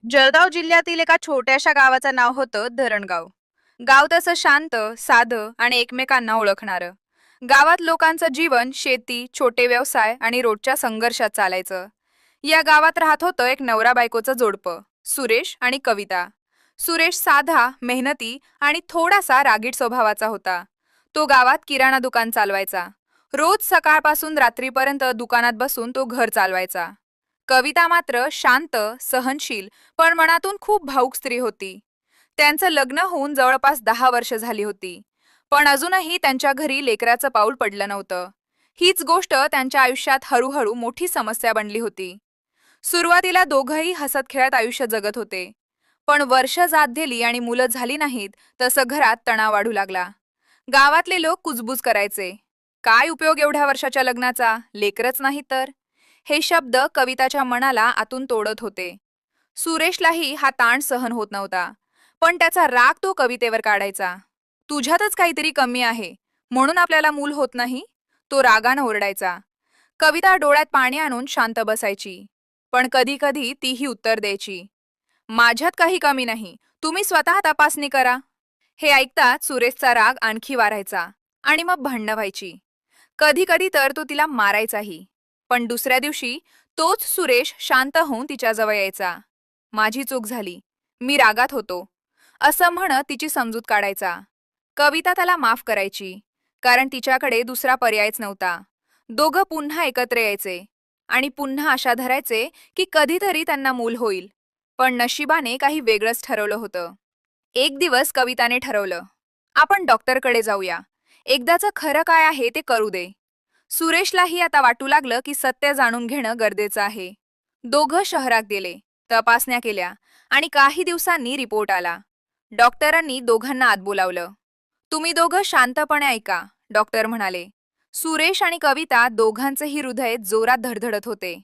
जळगाव जिल्ह्यातील एका छोट्याशा गावाचं नाव होतं धरणगाव. गाव तसं शांत, साधं आणि एकमेकांना ओळखणारं. गावात लोकांचं जीवन शेती, छोटे व्यवसाय आणि रोजच्या संघर्षात चालायचं. या गावात राहत होतं एक नवरा बायकोचं जोडपं, सुरेश आणि कविता. सुरेश साधा, मेहनती आणि थोडासा रागीट स्वभावाचा होता. तो गावात किराणा दुकान चालवायचा. रोज सकाळपासून रात्रीपर्यंत दुकानात बसून तो घर चालवायचा. कविता मात्र शांत, सहनशील पण मनातून खूप भावुक स्त्री होती. त्यांचं लग्न होऊन जवळपास 10 वर्ष झाली होती. पण अजूनही त्यांच्या घरी लेकराचं पाऊल पडलं नव्हतं. हीच गोष्ट त्यांच्या आयुष्यात हळूहळू मोठी समस्या बनली होती. सुरुवातीला दोघंही हसत खेळत आयुष्य जगत होते. पण वर्ष जात गेली आणि मुलं झाली नाहीत तसं घरात तणाव वाढू लागला. गावातले लोक कुजबूज करायचे. काय उपयोग एवढ्या वर्षाच्या लग्नाचा, लेकरच नाही तर. हे शब्द कविताच्या मनाला आतून तोडत होते. सुरेशलाही हा ताण सहन होत नव्हता. पण त्याचा राग तो कवितेवर काढायचा. तुझ्यातच काहीतरी कमी आहे, म्हणून आपल्याला मूल होत नाही, तो रागानं ओरडायचा. कविता डोळ्यात पाणी आणून शांत बसायची. पण कधी कधी तीही उत्तर द्यायची, माझ्यात काही कमी नाही, तुम्ही स्वतः तपासणी करा. हे ऐकताच सुरेशचा राग आणखी वाढायचा आणि मग भांडणं व्हायची. कधी कधी तर तो तिला मारायचाही. पण दुसऱ्या दिवशी तोच सुरेश शांत होऊन तिच्याजवळ यायचा. माझी चूक झाली, मी रागात होतो, असं म्हणत तिची समजूत काढायचा. कविता त्याला माफ करायची, कारण तिच्याकडे दुसरा पर्यायच नव्हता. दोघं पुन्हा एकत्र यायचे आणि पुन्हा आशा धरायचे की कधीतरी त्यांना मूल होईल. पण नशिबाने काही वेगळंच ठरवलं होतं. एक दिवस कविताने ठरवलं, आपण डॉक्टरकडे जाऊया, एकदाचं खरं काय आहे ते करू दे. सुरेशलाही आता वाटू लागलं की सत्य जाणून घेणं गरजेचं आहे. दोघं शहरात गेले, तपासण्या केल्या आणि काही दिवसांनी रिपोर्ट आला. डॉक्टरांनी दोघांना आत बोलावलं. तुम्ही दोघं शांतपणे ऐका, डॉक्टर म्हणाले. सुरेश आणि कविता दोघांचेही हृदय जोरात धडधडत होते.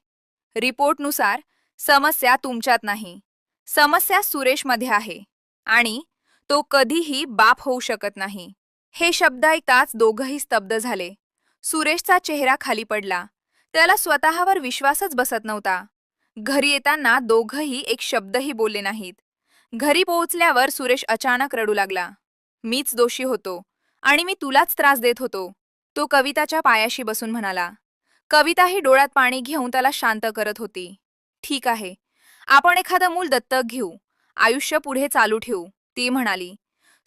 रिपोर्टनुसार समस्या तुमच्यात नाही, समस्या सुरेशमध्ये आहे आणि तो कधीही बाप होऊ शकत नाही. हे शब्द ऐकताच दोघंही स्तब्ध झाले. सुरेशचा चेहरा खाली पडला. त्याला स्वतःवर विश्वासच बसत नव्हता. घरी येताना दोघंही एक शब्दही बोलले नाहीत. घरी पोहोचल्यावर सुरेश अचानक रडू लागला. मीच दोषी होतो आणि मी तुलाच त्रास देत होतो, तो कविताच्या पायाशी बसून म्हणाला. कविताही डोळ्यात पाणी घेऊन त्याला शांत करत होती. ठीक आहे, आपण एखादं मूल दत्तक घेऊ, आयुष्य पुढे चालू ठेवू, ती म्हणाली.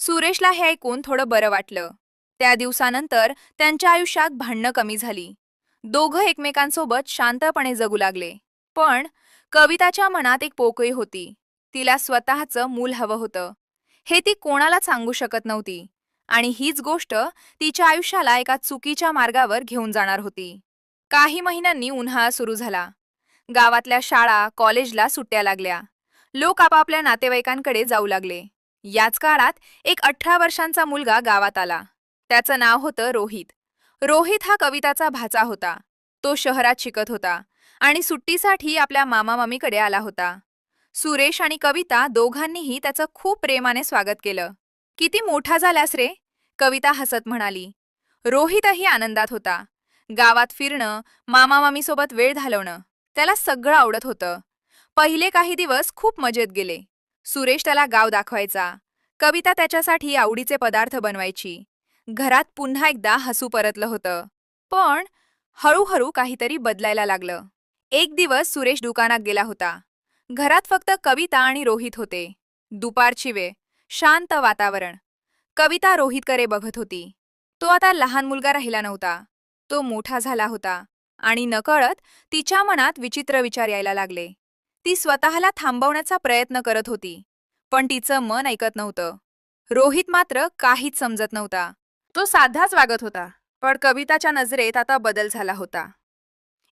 सुरेशला हे ऐकून थोडं बरं वाटलं. त्या दिवसानंतर त्यांच्या आयुष्यात भांडणं कमी झाली. दोघं एकमेकांसोबत शांतपणे जगू लागले. पण कविताच्या मनात एक पोकळी होती. तिला स्वतःचं मूल हवं होतं. हे ती कोणाला सांगू शकत नव्हती आणि हीच गोष्ट तिच्या आयुष्याला एका चुकीच्या मार्गावर घेऊन जाणार होती. काही महिन्यांनी उन्हाळा सुरू झाला. गावातल्या शाळा, कॉलेजला सुट्ट्या लागल्या. लोक आपापल्या नातेवाईकांकडे जाऊ लागले. याच काळात एक 18 वर्षांचा मुलगा गावात आला. त्याचं नाव होतं रोहित. रोहित हा कविताचा भाचा होता. तो शहरात शिकत होता आणि सुट्टीसाठी आपल्या मामामामीकडे आला होता. सुरेश आणि कविता दोघांनीही त्याचं खूप प्रेमाने स्वागत केलं. किती मोठा झालास रे, कविता हसत म्हणाली. रोहितही आनंदात होता. गावात फिरणं, मामामामीसोबत वेळ घालवणं, त्याला सगळं आवडत होतं. पहिले काही दिवस खूप मजेत गेले. सुरेश त्याला गाव दाखवायचा. कविता त्याच्यासाठी आवडीचे पदार्थ बनवायची. घरात पुन्हा एकदा हसू परतलं होतं. पण हळूहळू काहीतरी बदलायला लागलं. एक दिवस सुरेश दुकानात गेला होता. घरात फक्त कविता आणि रोहित होते. दुपारची वेळ, शांत वातावरण. कविता रोहितकडे बघत होती. तो आता लहान मुलगा राहिला नव्हता. तो मोठा झाला होता आणि नकळत तिच्या मनात विचित्र विचार यायला लागले. ती स्वतःला थांबवण्याचा प्रयत्न करत होती, पण तिचं मन ऐकत नव्हतं. रोहित मात्र काहीच समजत नव्हता. तो साधाच वागत होता, पण कविताच्या नजरेत आता बदल झाला होता.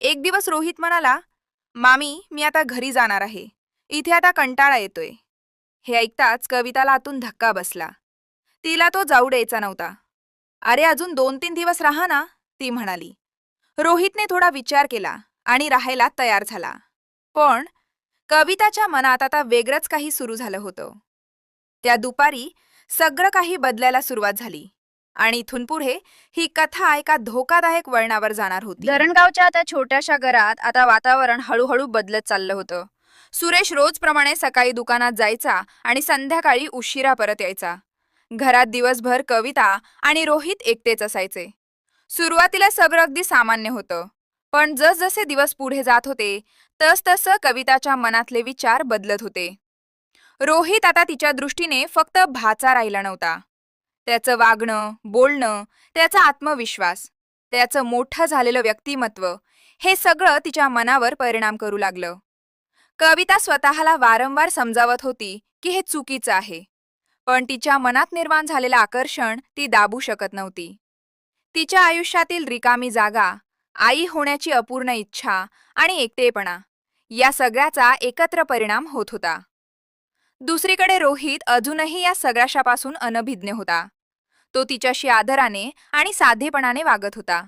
एक दिवस रोहित म्हणाला, मामी, मी आता घरी जाणार आहे. इथे आता कंटाळा येतोय. हे ऐकताच कविताला आतून धक्का बसला. तिला तो जाऊ द्यायचा नव्हता. अरे, अजून 2-3 दिवस राहा ना, ती म्हणाली. रोहितने थोडा विचार केला आणि राहायला तयार झाला. पण कविताच्या मनात आता वेगळंच काही सुरू झालं होतं. त्या दुपारी सगळं काही बदलायला सुरुवात झाली आणि इथून पुढे ही कथा एका धोकादायक वळणावर जाणार होती. धरणगावच्या त्या छोट्याशा घरात आता वातावरण हळूहळू बदलत चाललं होतं. सुरेश रोजप्रमाणे सकाळी दुकानात जायचा आणि संध्याकाळी उशिरा परत यायचा. घरात दिवसभर कविता आणि रोहित एकटेच असायचे. सुरुवातीला सगळं अगदी सामान्य होतं, पण जसजसे दिवस पुढे जात होते तसतसं कविताच्या मनातले विचार बदलत होते. रोहित आता तिच्या दृष्टीने फक्त भाचा राहिला नव्हता. त्याचं वागणं, बोलणं, त्याचा आत्मविश्वास, त्याचं मोठं झालेलं व्यक्तिमत्व हे सगळं तिच्या मनावर परिणाम करू लागलं. कविता स्वतःला वारंवार समजावत होती की हे चुकीचं आहे, पण तिच्या मनात निर्माण झालेलं आकर्षण ती दाबू शकत नव्हती. तिच्या आयुष्यातील रिकामी जागा, आई होण्याची अपूर्ण इच्छा आणि एकटेपणा या सगळ्याचा एकत्र परिणाम होत होता. दुसरीकडे रोहित अजूनही या सगळ्याशापासून अनभिज्ञ होता. तो तिच्याशी आदराने आणि साधेपणाने वागत होता.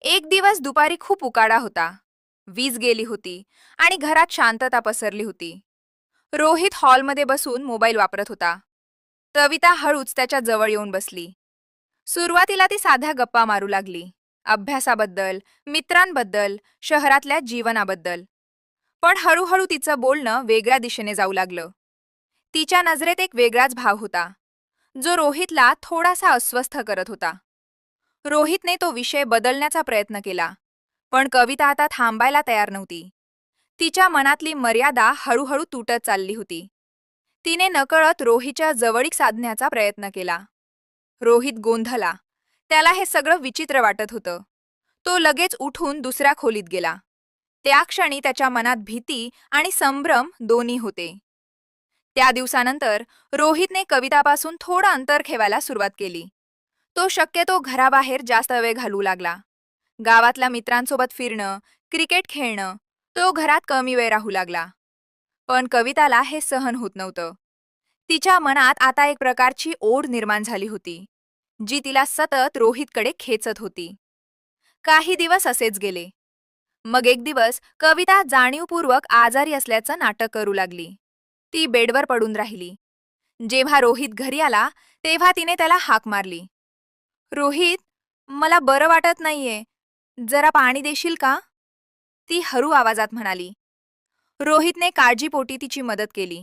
एक दिवस दुपारी खूप उकाडा होता. वीज गेली होती आणि घरात शांतता पसरली होती. रोहित हॉलमध्ये बसून मोबाईल वापरत होता. कविता हळूच त्याच्या जवळ येऊन बसली. सुरुवातीला ती साध्या गप्पा मारू लागली. अभ्यासाबद्दल, मित्रांबद्दल, शहरातल्या जीवनाबद्दल. पण हळूहळू तिचं बोलणं वेगळ्या दिशेने जाऊ लागलं. तिच्या नजरेत एक वेगळाच भाव होता, जो रोहितला थोडासा अस्वस्थ करत होता. रोहितने तो विषय बदलण्याचा प्रयत्न केला, पण कविता आता थांबायला तयार नव्हती. तिच्या मनातली मर्यादा हळूहळू तुटत चालली होती. तिने नकळत रोहितच्या जवळीक साधण्याचा प्रयत्न केला. रोहित गोंधळला. त्याला हे सगळं विचित्र वाटत होतं. तो लगेच उठून दुसऱ्या खोलीत गेला. त्या क्षणी त्याच्या मनात भीती आणि संभ्रम दोन्ही होते. त्या दिवसानंतर रोहितने कवितापासून थोडं अंतर ठेवायला सुरुवात केली. तो शक्यतो घराबाहेर जास्त वेळ घालवू लागला. गावातल्या मित्रांसोबत फिरणं, क्रिकेट खेळणं, तो घरात कमी वेळ राहू लागला. पण कविताला हे सहन होत नव्हतं. तिच्या मनात आता एक प्रकारची ओढ निर्माण झाली होती, जी तिला सतत रोहितकडे खेचत होती. काही दिवस असेच गेले. मग एक दिवस कविता जाणीवपूर्वक आजारी असल्याचं नाटक करू लागली. ती बेडवर पडून राहिली. जेव्हा रोहित घरी आला तेव्हा तिने त्याला हाक मारली. रोहित, मला बरं वाटत नाहीये. जरा पाणी देशील का? ती हरू आवाजात म्हणाली. रोहितने काळजीपोटी तिची मदत केली.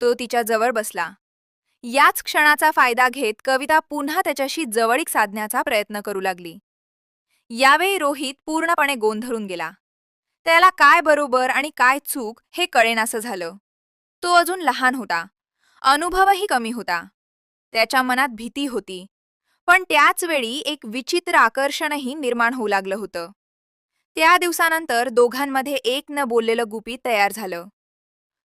तो तिच्या जवळ बसला. याच क्षणाचा फायदा घेत कविता पुन्हा त्याच्याशी जवळीक साधण्याचा प्रयत्न करू लागली. यावेळी रोहित पूर्णपणे गोंधळून गेला. त्याला काय बरोबर आणि काय चूक हे कळेनासं झालं. तो अजून लहान होता. अनुभवही कमी होता. त्याच्या मनात भीती होती, पण त्याच वेळी एक विचित्र आकर्षणही निर्माण होऊ लागलं होतं. त्या दिवसानंतर दोघांमध्ये एक न बोललेलं गुपित तयार झालं.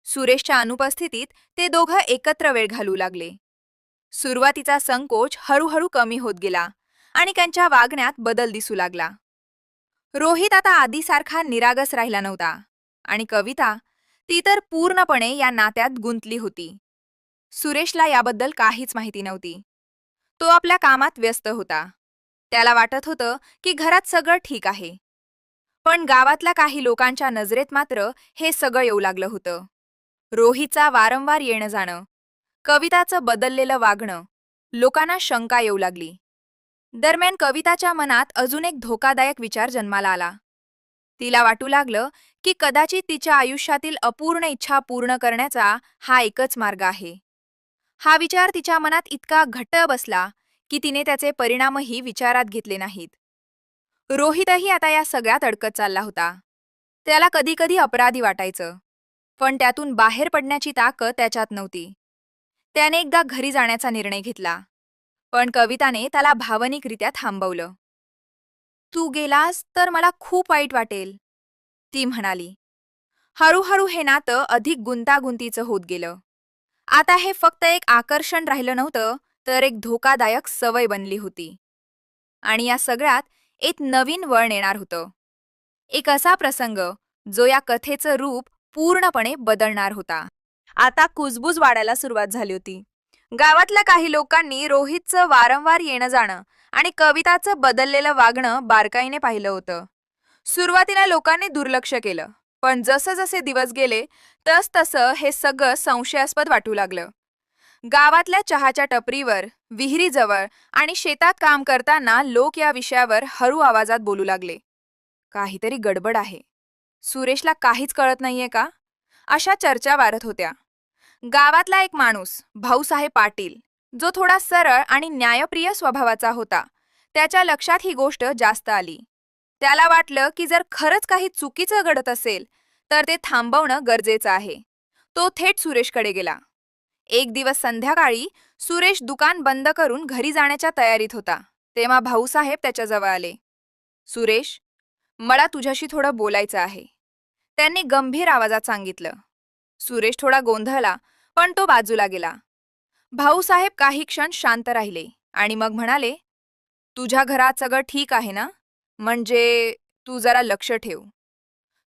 सुरेशच्या अनुपस्थितीत ते दोघं एकत्र वेळ घालू लागले. सुरुवातीचा संकोच हळूहळू कमी होत गेला आणि त्यांच्या वागण्यात बदल दिसू लागला. रोहित आता आधीसारखा निरागस राहिला नव्हता आणि कविता, ती तर पूर्णपणे या नात्यात गुंतली होती. सुरेशला याबद्दल काहीच माहिती नव्हती. तो आपल्या कामात व्यस्त होता. त्याला वाटत होतं की घरात सगळं ठीक आहे. पण गावातल्या काही लोकांच्या नजरेत मात्र हे सगळं येऊ लागलं होतं. रोहितचा वारंवार येणं जाणं, कविताचं बदललेलं वागणं, लोकांना शंका येऊ लागली. दरम्यान कविताच्या मनात अजून एक धोकादायक विचार जन्माला आला. तिला वाटू लागलं की कदाचित तिच्या आयुष्यातील अपूर्ण इच्छा पूर्ण करण्याचा हा एकच मार्ग आहे. हा विचार तिच्या मनात इतका घट्ट बसला की तिने त्याचे परिणामही विचारात घेतले नाहीत. रोहितही आता या सगळ्यात अडकत चालला होता. त्याला कधीकधी अपराधी वाटायचं, पण त्यातून बाहेर पडण्याची ताकद त्याच्यात नव्हती. त्याने एकदा घरी जाण्याचा निर्णय घेतला, पण कविताने त्याला भावनिकरित्या थांबवलं. तू गेलास तर मला खूप वाईट वाटेल, ती म्हणाली. हळूहळू हे नातं अधिक गुंतागुंतीचं होत गेलं. आता हे फक्त एक आकर्षण राहिलं नव्हतं, तर एक धोकादायक सवय बनली होती. आणि या सगळ्यात एक नवीन वळण येणार होतं. एक असा प्रसंग जो या कथेचं रूप पूर्णपणे बदलणार होता. आता कुजबूज वाढायला सुरुवात झाली होती. गावातल्या काही लोकांनी रोहितचं वारंवार येणं जाणं आणि कविताचं बदललेलं वागणं बारकाईने पाहिलं होतं. सुरुवातीला लोकांनी दुर्लक्ष केलं, पण जसजसे दिवस गेले तसतसं हे सगळं संशयास्पद वाटू लागलं. गावातल्या चहाच्या टपरीवर, विहिरीजवळ आणि शेतात काम करताना लोक या विषयावर हळू आवाजात बोलू लागले. काहीतरी गडबड आहे. सुरेशला काहीच कळत नाहीये का? अशा चर्चा वारत होत्या. गावातला एक माणूस भाऊसाहेब पाटील, जो थोडा सरळ आणि न्यायप्रिय स्वभावाचा होता, त्याच्या लक्षात ही गोष्ट जास्त आली. त्याला वाटलं की जर खरंच काही चुकीचं घडत असेल तर ते थांबवणं गरजेचं आहे. तो थेट सुरेशकडे गेला. एक दिवस संध्याकाळी सुरेश दुकान बंद करून घरी जाण्याच्या तयारीत होता, तेव्हा भाऊसाहेब त्याच्याजवळ आले. सुरेश, मला तुझ्याशी थोडं बोलायचं आहे, त्यांनी गंभीर आवाजात सांगितलं. सुरेश थोडा गोंधळला, पण तो बाजूला गेला. भाऊसाहेब काही क्षण शांत राहिले आणि मग म्हणाले, तुझ्या घरात सगळं ठीक आहे ना? म्हणजे तू जरा लक्ष ठेव.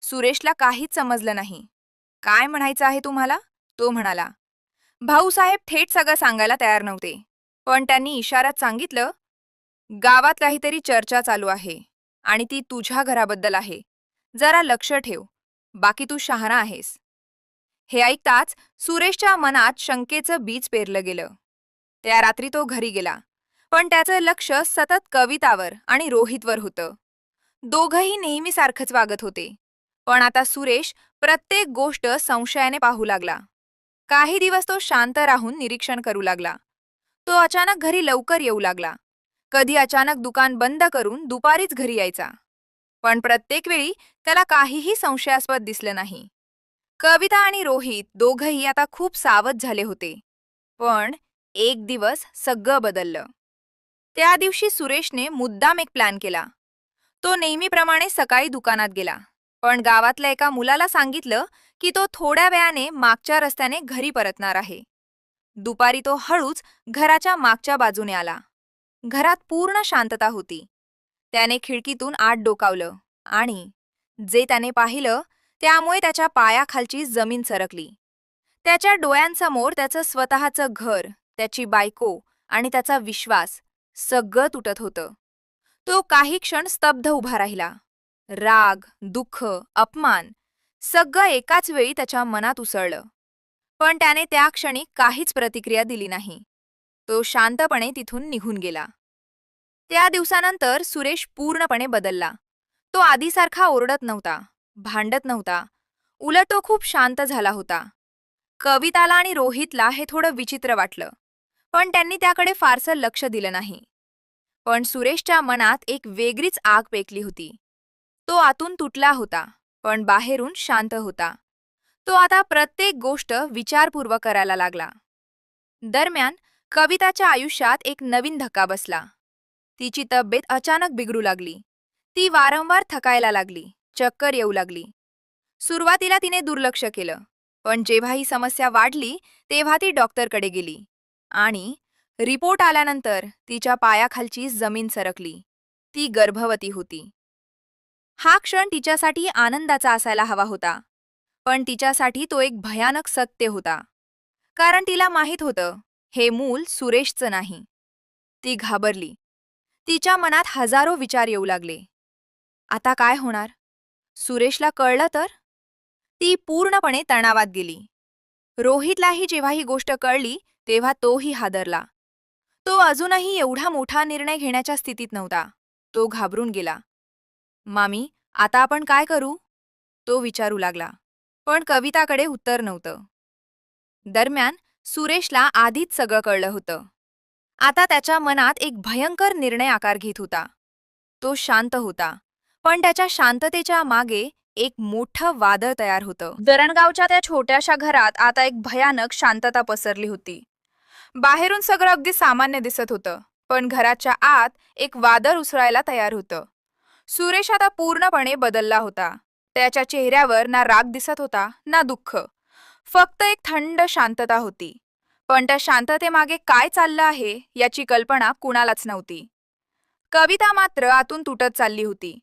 सुरेशला काहीच समजलं नाही. काय म्हणायचं आहे तुम्हाला? तो म्हणाला. भाऊसाहेब थेट सगळं सांगायला तयार नव्हते, पण त्यांनी इशाऱ्यात सांगितलं, गावात काहीतरी चर्चा चालू आहे आणि ती तुझ्या घराबद्दल आहे. जरा लक्ष ठेव, बाकी तू शहाणा आहेस. हे ऐकताच सुरेशच्या मनात शंकेचं बीज पेरलं गेलं. त्या रात्री तो घरी गेला, पण त्याचं लक्ष सतत कवितावर आणि रोहितवर होतं. दोघंही नेहमीसारखंच वागत होते, पण आता सुरेश प्रत्येक गोष्ट संशयाने पाहू लागला. काही दिवस तो शांत राहून निरीक्षण करू लागला. तो अचानक घरी लवकर येऊ लागला. कधी अचानक दुकान बंद करून दुपारीच घरी यायचा. पण प्रत्येक वेळी त्याला काहीही संशयास्पद दिसलं नाही. कविता आणि रोहित दोघंही आता खूप सावध झाले होते. पण एक दिवस सगळं बदललं. त्या दिवशी सुरेशने मुद्दाम एक प्लॅन केला. तो नेहमीप्रमाणे सकाळी दुकानात गेला, पण गावातल्या एका मुलाला सांगितलं की तो थोड्या वेळाने मागच्या रस्त्याने घरी परतणार आहे. दुपारी तो हळूच घराच्या मागच्या बाजूने आला. घरात पूर्ण शांतता होती. त्याने खिडकीतून आत डोकावलं आणि जे त्याने पाहिलं त्यामुळे त्याच्या पायाखालची जमीन सरकली. त्याच्या डोळ्यांसमोर त्याचं स्वतःचं घर, त्याची बायको आणि त्याचा विश्वास सगळं तुटत होतं. तो काही क्षण स्तब्ध उभा राहिला. राग, दुःख, अपमान सगळं एकाच वेळी त्याच्या मनात उसळलं. पण त्याने त्या क्षणी काहीच प्रतिक्रिया दिली नाही. तो शांतपणे तिथून निघून गेला. त्या दिवसानंतर सुरेश पूर्णपणे बदलला. तो आधीसारखा ओरडत नव्हता, भांडत नव्हता. उलट तो खूप शांत झाला होता. कविताला आणि रोहितला हे थोडं विचित्र वाटलं, पण त्यांनी त्याकडे फारसं लक्ष दिलं नाही. पण सुरेशच्या मनात एक वेगळीच आग पेटली होती. तो आतून तुटला होता, पण बाहेरून शांत होता. तो आता प्रत्येक गोष्ट विचारपूर्वक करायला लागला. दरम्यान कविताच्या आयुष्यात एक नवीन धक्का बसला. तिची तब्येत अचानक बिघडू लागली. ती वारंवार थकायला लागली, चक्कर येऊ लागली. सुरुवातीला तिने दुर्लक्ष केलं, पण जेव्हा ही समस्या वाढली तेव्हा ती डॉक्टरकडे गेली आणि रिपोर्ट आल्यानंतर तिच्या पायाखालची जमीन सरकली. ती गर्भवती होती. हा क्षण तिच्यासाठी आनंदाचा असायला हवा होता, पण तिच्यासाठी तो एक भयानक सत्य होता. कारण तिला माहीत होतं, हे मूल सुरेशचं नाही. ती घाबरली. तिच्या मनात हजारो विचार येऊ लागले. आता काय होणार? सुरेशला कळलं तर? ती पूर्णपणे तणावात गेली. रोहितलाही जेव्हा ही गोष्ट कळली तेव्हा तोही हादरला. तो अजूनही एवढा मोठा निर्णय घेण्याच्या स्थितीत नव्हता. तो घाबरून गेला. मामी, आता आपण काय करू? तो विचारू लागला. पण कविताकडे उत्तर नव्हतं. दरम्यान सुरेशला आधीच सगळं कळलं होतं. आता त्याच्या मनात एक भयंकर निर्णय आकार घेत होता. तो शांत होता, पण त्याच्या शांततेच्या मागे एक मोठं वादळ तयार होतं. धरणगावच्या त्या छोट्याशा घरात आता एक भयानक शांतता पसरली होती. बाहेरून सगळं अगदी सामान्य दिसत होतं, पण घराच्या आत एक वादळ उसळायला तयार होतं. सुरेश आता पूर्णपणे बदलला होता. त्याच्या चेहऱ्यावर ना राग दिसत होता ना दुःख. फक्त एक थंड शांतता होती. पण त्या शांततेमागे काय चाललं आहे याची कल्पना कुणालाच नव्हती. कविता मात्र आतून तुटत चालली होती.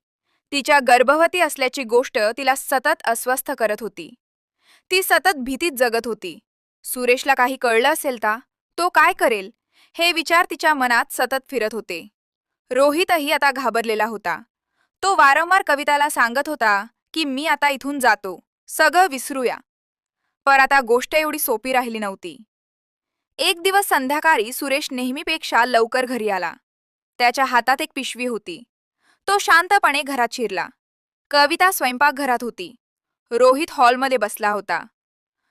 तिच्या गर्भवती असल्याची गोष्ट तिला सतत अस्वस्थ करत होती. ती सतत भीतीत जगत होती. सुरेशला काही कळलं असेल का? तो काय करेल? हे विचार तिच्या मनात सतत फिरत होते. रोहितही आता घाबरलेला होता. तो वारंवार कविताला सांगत होता की मी आता इथून जातो, सगळं विसरूया. पण आता गोष्ट एवढी सोपी राहिली नव्हती. एक दिवस संध्याकाळी सुरेश नेहमीपेक्षा लवकर घरी आला. त्याच्या हातात एक पिशवी होती. तो शांतपणे घरात शिरला. कविता स्वयंपाकघरात होती. रोहित हॉलमध्ये बसला होता.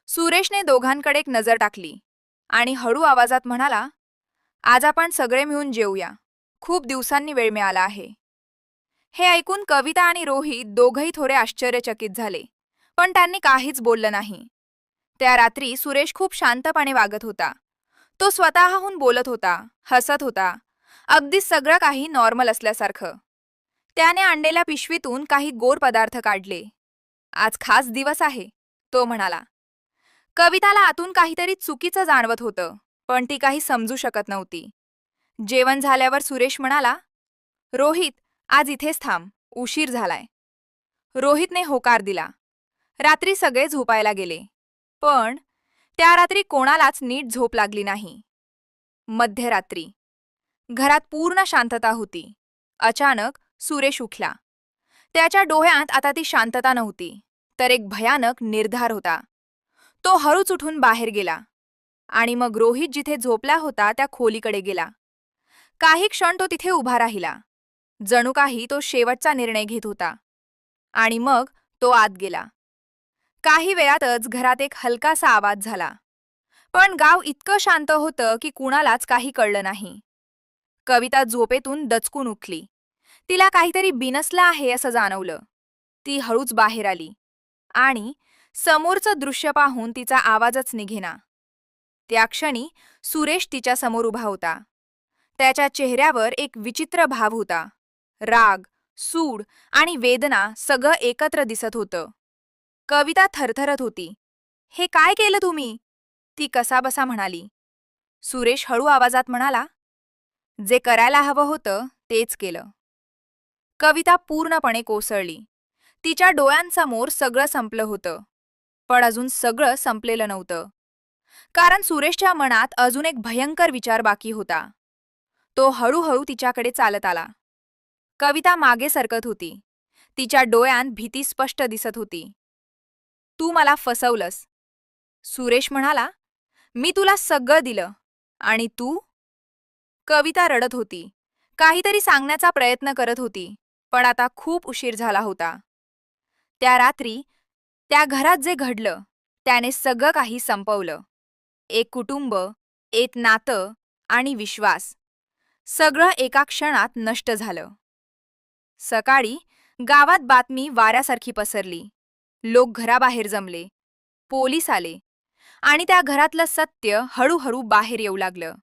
सुरेशने दोघांकडे एक नजर टाकली आणि हळू आवाजात म्हणाला, आज आपण सगळे मिळून जेवूया. खूप दिवसांनी वेळ मिळाला आहे. हे ऐकून कविता आणि रोहित दोघंही थोडे आश्चर्यचकित झाले, पण त्यांनी काहीच बोललं नाही. त्या रात्री सुरेश खूप शांतपणे वागत होता. तो स्वतःहून बोलत होता, हसत होता, अगदी सगळं काही नॉर्मल असल्यासारखं. त्याने आणलेल्या पिशवीतून काही गोड पदार्थ काढले. आज खास दिवस आहे, तो म्हणाला. कविताला आतून काहीतरी चुकीचं जाणवत होतं, पण ती काही समजू शकत नव्हती. जेवण झाल्यावर सुरेश म्हणाला, रोहित, आज इथेच थांब, उशीर झालाय. रोहितने होकार दिला. रात्री सगळे झोपायला गेले, पण त्या रात्री कोणालाच नीट झोप लागली नाही. मध्यरात्री घरात पूर्ण शांतता होती. अचानक सुरेश उठला. त्याच्या डोळ्यात आता ती शांतता नव्हती, तर एक भयानक निर्धार होता. तो हळूच उठून बाहेर गेला आणि मग रोहित जिथे झोपला होता त्या खोलीकडे गेला. काही क्षण तो तिथे उभा राहिला, जणू काही तो शेवटचा निर्णय घेत होता. आणि मग तो आत गेला. काही वेळातच घरात एक हलकासा आवाज झाला, पण गाव इतकं शांत होतं की कुणालाच काही कळलं नाही. कविता झोपेतून दचकून उठली. तिला काहीतरी बिनसलं आहे असं जाणवलं. ती हळूच बाहेर आली आणि समोरचं दृश्य पाहून तिचा आवाजच निघेना. त्या क्षणी सुरेश तिच्यासमोर उभा होता. त्याच्या चेहऱ्यावर एक विचित्र भाव होता. राग, सूड आणि वेदना सगळं एकत्र दिसत होतं. कविता थरथरत होती. हे काय केलं तुम्ही? ती कसाबसा म्हणाली. सुरेश हळू आवाजात म्हणाला, जे करायला हवं होतं तेच केलं. कविता पूर्णपणे कोसळली. तिच्या डोळ्यांसमोर सगळं संपलं होतं. पण अजून सगळं संपलेलं नव्हतं. कारण सुरेशच्या मनात अजून एक भयंकर विचार बाकी होता. तो हळूहळू तिच्याकडे चालत आला. कविता मागे सरकत होती. तिच्या डोळ्यांत भीती स्पष्ट दिसत होती. तू मला फसवलंस, सुरेश म्हणाला. मी तुला सगळं दिलं आणि तू? कविता रडत होती. काहीतरी सांगण्याचा प्रयत्न करत होती, पण आता खूप उशीर झाला होता. त्या रात्री त्या घरात जे घडलं त्याने सगळं काही संपवलं. एक कुटुंब, एक नातं आणि विश्वास, सगळं एका क्षणात नष्ट झालं. सकाळी गावात बातमी वाऱ्यासारखी पसरली. लोक घराबाहेर जमले. पोलीस आले आणि त्या घरातलं सत्य हळूहळू बाहेर येऊ लागलं.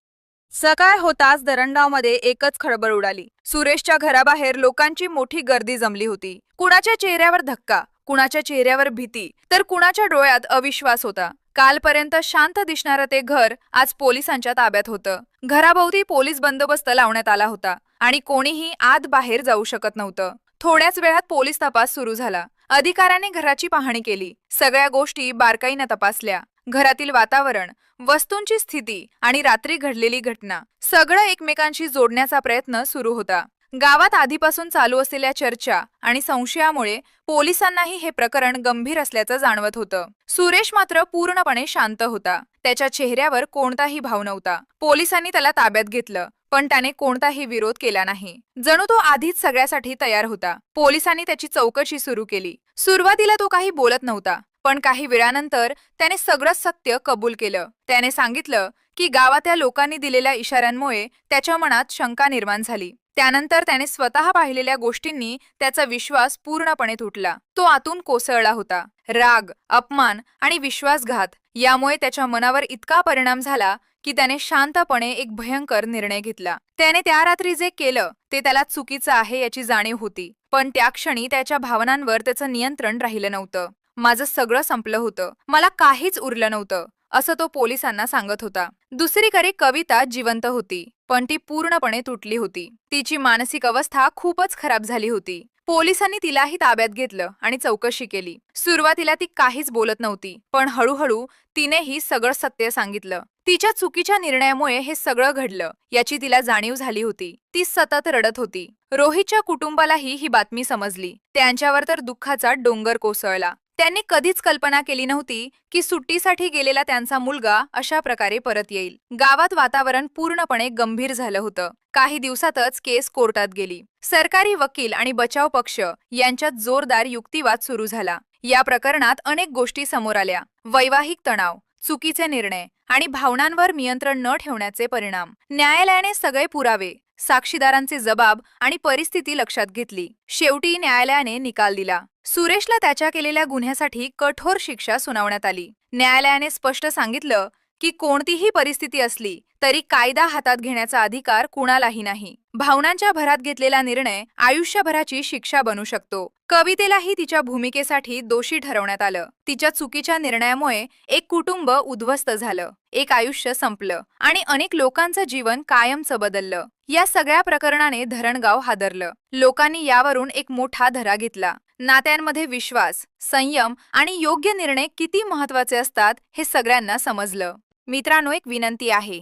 सकाळ होताच धरणगावमध्ये एकच खळबळ उडाली. सुरेशच्या घराबाहेर लोकांची मोठी गर्दी जमली होती. कुणाच्या चेहऱ्यावर धक्का, कुणाच्या चेहऱ्यावर भीती, तर कुणाच्या डोळ्यात अविश्वास होता. कालपर्यंत शांत दिसणारं ते घर आज पोलिसांच्या ताब्यात होतं. घराभोवती पोलीस बंदोबस्त लावण्यात आला होता आणि कोणीही आत बाहेर जाऊ शकत नव्हतं. थोड्याच वेळात पोलीस तपास सुरू झाला. अधिकाऱ्यांनी घराची पाहणी केली. सगळ्या गोष्टी बारकाईनं तपासल्या. घरातील वातावरण, वस्तूंची स्थिती आणि रात्री घडलेली घटना, सगळं एकमेकांशी जोडण्याचा प्रयत्न सुरू होता. गावात आधीपासून चालू असलेल्या चर्चा आणि संशयामुळे पोलिसांनाही हे प्रकरण गंभीर असल्याचं जाणवत होतं. सुरेश मात्र पूर्णपणे शांत होता. त्याच्या चेहऱ्यावर कोणताही भाव नव्हता. पोलिसांनी त्याला ताब्यात घेतलं, पण त्याने कोणताही विरोध केला नाही. जणू तो आधीच सगळ्यासाठी तयार होता. पोलिसांनी त्याची चौकशी सुरू केली. सुरुवातीला तो काही बोलत नव्हता, पण काही वेळानंतर त्याने सगळं सत्य कबूल केलं. त्याने सांगितलं की गावातल्या लोकांनी दिलेल्या इशाऱ्यांमुळे त्याच्या मनात शंका निर्माण झाली. त्यानंतर त्याने स्वतः पाहिलेल्या गोष्टींनी त्याचा विश्वास पूर्णपणे तुटला. तो आतून कोसळला होता. राग, अपमान आणि विश्वासघात यामुळे त्याच्या मनावर इतका परिणाम झाला की त्याने शांतपणे एक भयंकर निर्णय घेतला. त्याने त्या रात्री जे केलं ते त्याला चुकीचं आहे याची जाणीव होती, पण त्या क्षणी त्याच्या भावनांवर त्याचं नियंत्रण राहिलं नव्हतं. माझं सगळं संपलं होतं, मला काहीच उरलं नव्हतं, असं तो पोलिसांना सांगत होता. दुसरीकडे कविता जिवंत होती, पण ती पूर्णपणे तुटली होती. तिची मानसिक अवस्था खूपच खराब झाली होती. पोलिसांनी तिलाही ताब्यात घेतलं आणि चौकशी केली. सुरुवातीला ती काहीच बोलत नव्हती, पण हळूहळू तिनेही सगळं सत्य सांगितलं. तिच्या चुकीच्या निर्णयामुळे हे सगळं घडलं याची तिला जाणीव झाली होती. ती सतत रडत होती. रोहितच्या कुटुंबालाही ही बातमी समजली. त्यांच्यावर तर दुःखाचा डोंगर कोसळला. त्यांनी कधीच कल्पना केली नव्हती की सुट्टीसाठी गेलेला त्यांचा मुलगा अशा प्रकारे परत येईल. गावात वातावरण पूर्णपणे गंभीर झालं होतं. काही दिवसातच केस कोर्टात गेली. सरकारी वकील आणि बचाव पक्ष यांच्यात जोरदार युक्तिवाद सुरू झाला. या प्रकरणात अनेक गोष्टी समोर आल्या. वैवाहिक तणाव, चुकीचे निर्णय आणि भावनांवर नियंत्रण न ठेवण्याचे परिणाम. न्यायालयाने सगळे पुरावे, साक्षीदारांचे जबाब आणि परिस्थिती लक्षात घेतली. शेवटी न्यायालयाने निकाल दिला. सुरेशला त्याच्या केलेल्या गुन्ह्यासाठी कठोर शिक्षा सुनावण्यात आली. न्यायालयाने स्पष्ट सांगितलं की कोणतीही परिस्थिती असली तरी कायदा हातात घेण्याचा अधिकार कुणालाही नाही. भावनांच्या भरात घेतलेला निर्णय आयुष्यभराची शिक्षा बनू शकतो. कवितेलाही तिच्या भूमिकेसाठी दोषी ठरवण्यात आलं. तिच्या चुकीच्या निर्णयामुळे एक कुटुंब उद्ध्वस्त झालं, एक आयुष्य संपलं आणि अनेक लोकांचं जीवन कायमचं बदललं. या सगळ्या प्रकरणाने धरणगाव हादरलं. लोकांनी यावरून एक मोठा धडा घेतला. नात्यांमध्ये विश्वास, संयम आणि योग्य निर्णय किती महत्त्वाचे असतात हे सगळ्यांना समजलं. मित्रांनो, एक विनंती आहे.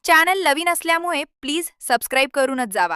चॅनल नवीन असल्यामुळे प्लीज सबस्क्राईब करूनच जावा.